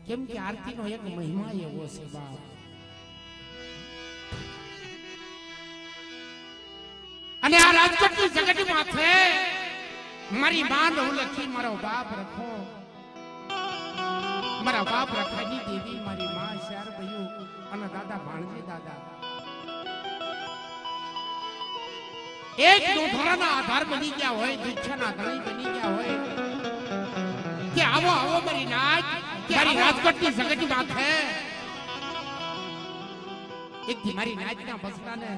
કેમ કે આરતીનો એક મહિમા એવો છે બાપ. અને આ રાજકોટની જગત માથે મારી માં નવલખી મારો બાપ રખો, મારા બાપ રખાની દેવી મારી માં શાર ભયું અને દાદા ભાણજી દાદા એક દોધરાના આધાર બની ગયા હોય, દુચ્છાના ધણી બની ગયા હોય કે આવો આવો મારી નાચ મારી રાજકોટની જગત માથે એક દી મારી નાચના બસડાને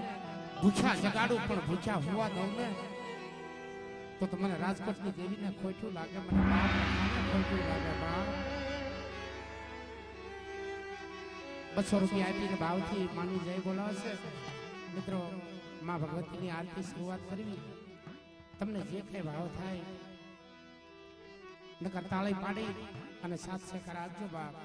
ભૂછા જગાડું પણ ભૂછા હોવા દઉં ને તો મને રાજકોટની દેવીને ખોટું લાગે, મને બાપ ખોટું લાગે બાપ. 200 રૂપિયા આપીને ભાવથી માની જય બોલાવશે મિત્રો. માં ભગવતીની આરતી શરૂઆત કરવી, તમને જે કઈ ભાવ થાય નકર તાળી પાડી અને સાત સેકાર આપજો બાપ.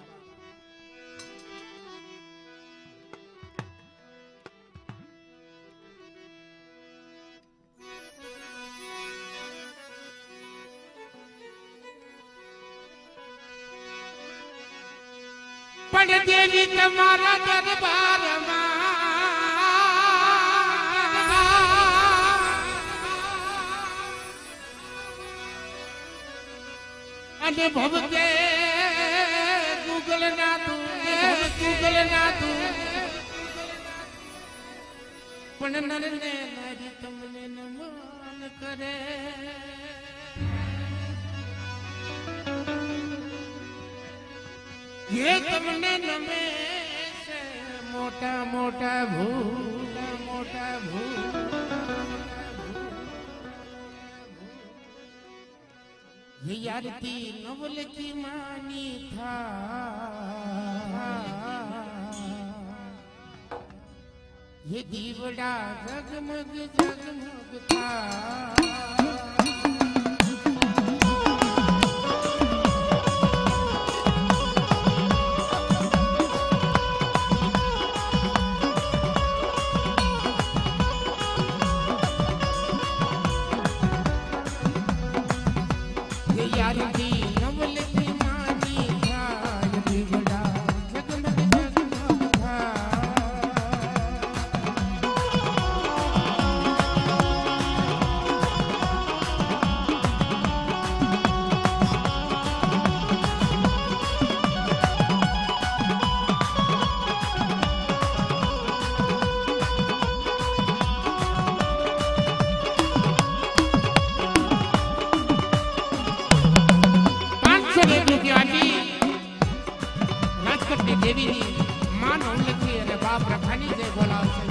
પણ દેવી તમારા દરબારમાં અને ભવતે ગૂગલ ના તું પણ નરને નારી તમને નમન કરે. ये तुमने नमे से मोटा मोटा भू ये यारती नवल की मानी था, ये दीवड़ा जगमग जगमग था. દેવીની માં નવલખી અને બાપ રખાની જય બોલાવશે.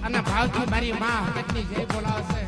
અને ભાવથી મારી માં હકતની જય બોલાવશે.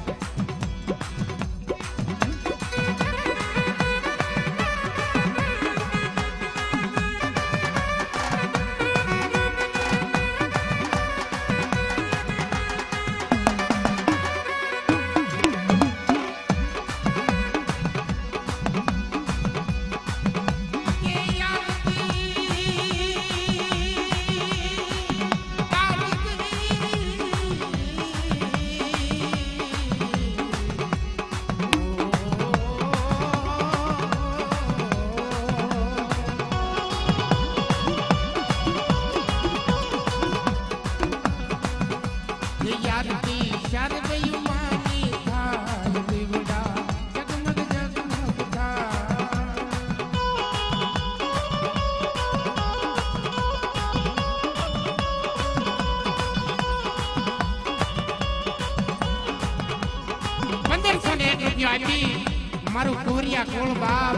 મારું કુવરિયા કોળ બાપ,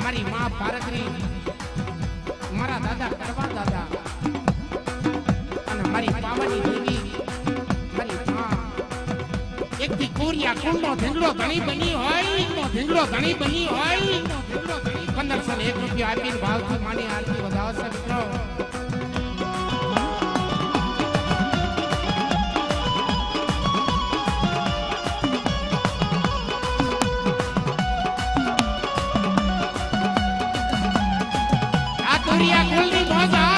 મારી માં પારકરી, મારા દાદા કડવા દાદા અને મારી પાવાની દેવી, મારી માં એકથી કુવરિયા કોળનો ધીંગડો ધણી બની હોય, ધીંગડો ધણી બની હોય, 1501 રૂપિયા આપીને ભાવથી માની આરતી વધાવશે મિત્રો. કુવરિયા કોળની મોજા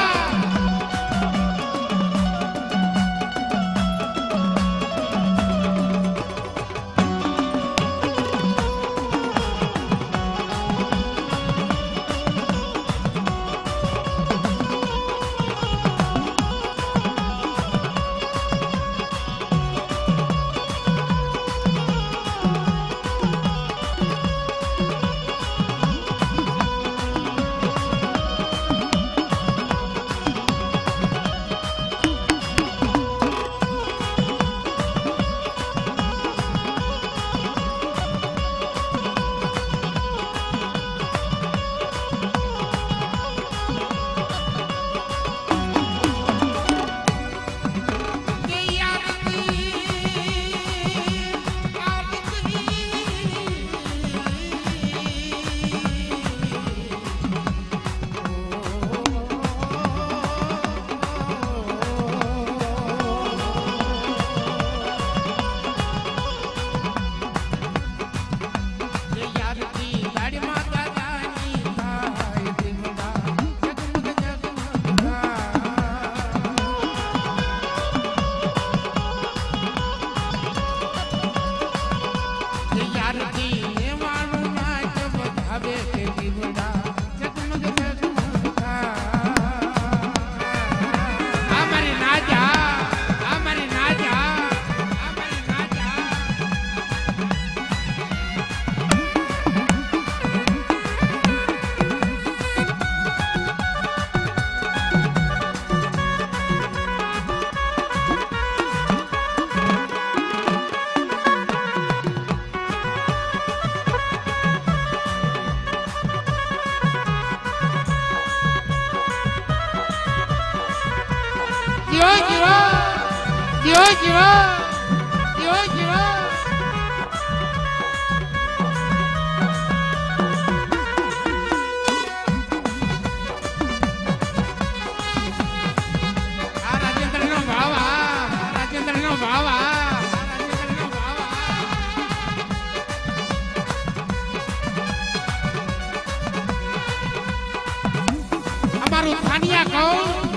અમારું થાનિયા કહું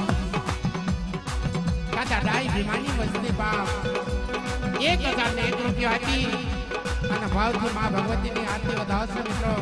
કાકા ડાઈ ભીમાની વસ્તી બાપ 1001 રૂપિયા આપી અને ભાવથી માં ભગવતીની આરતી વધાવશે મિત્રો.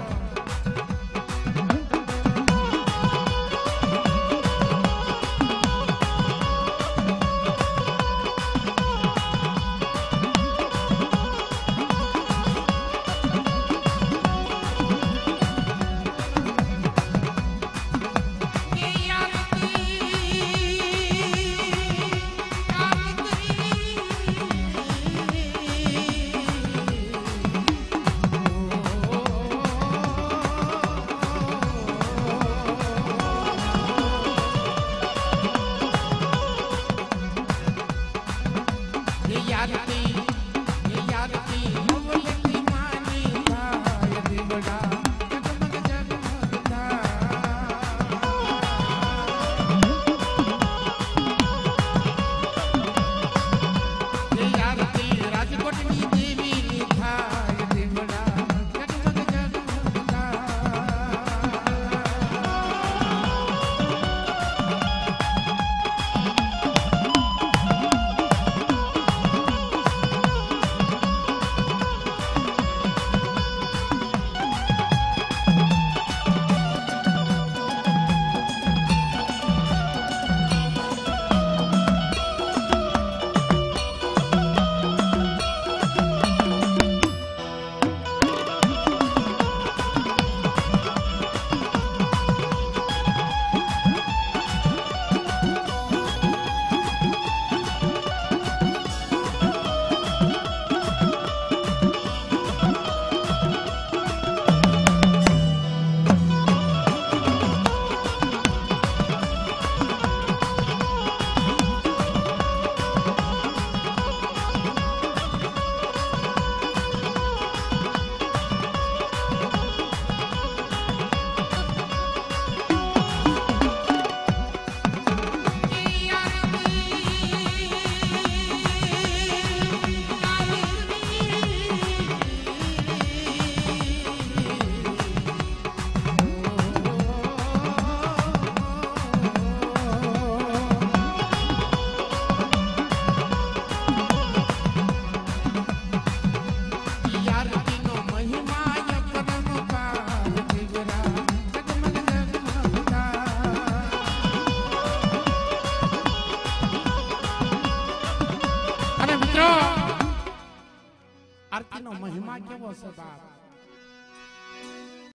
મહિમા કેવો છે બાપ.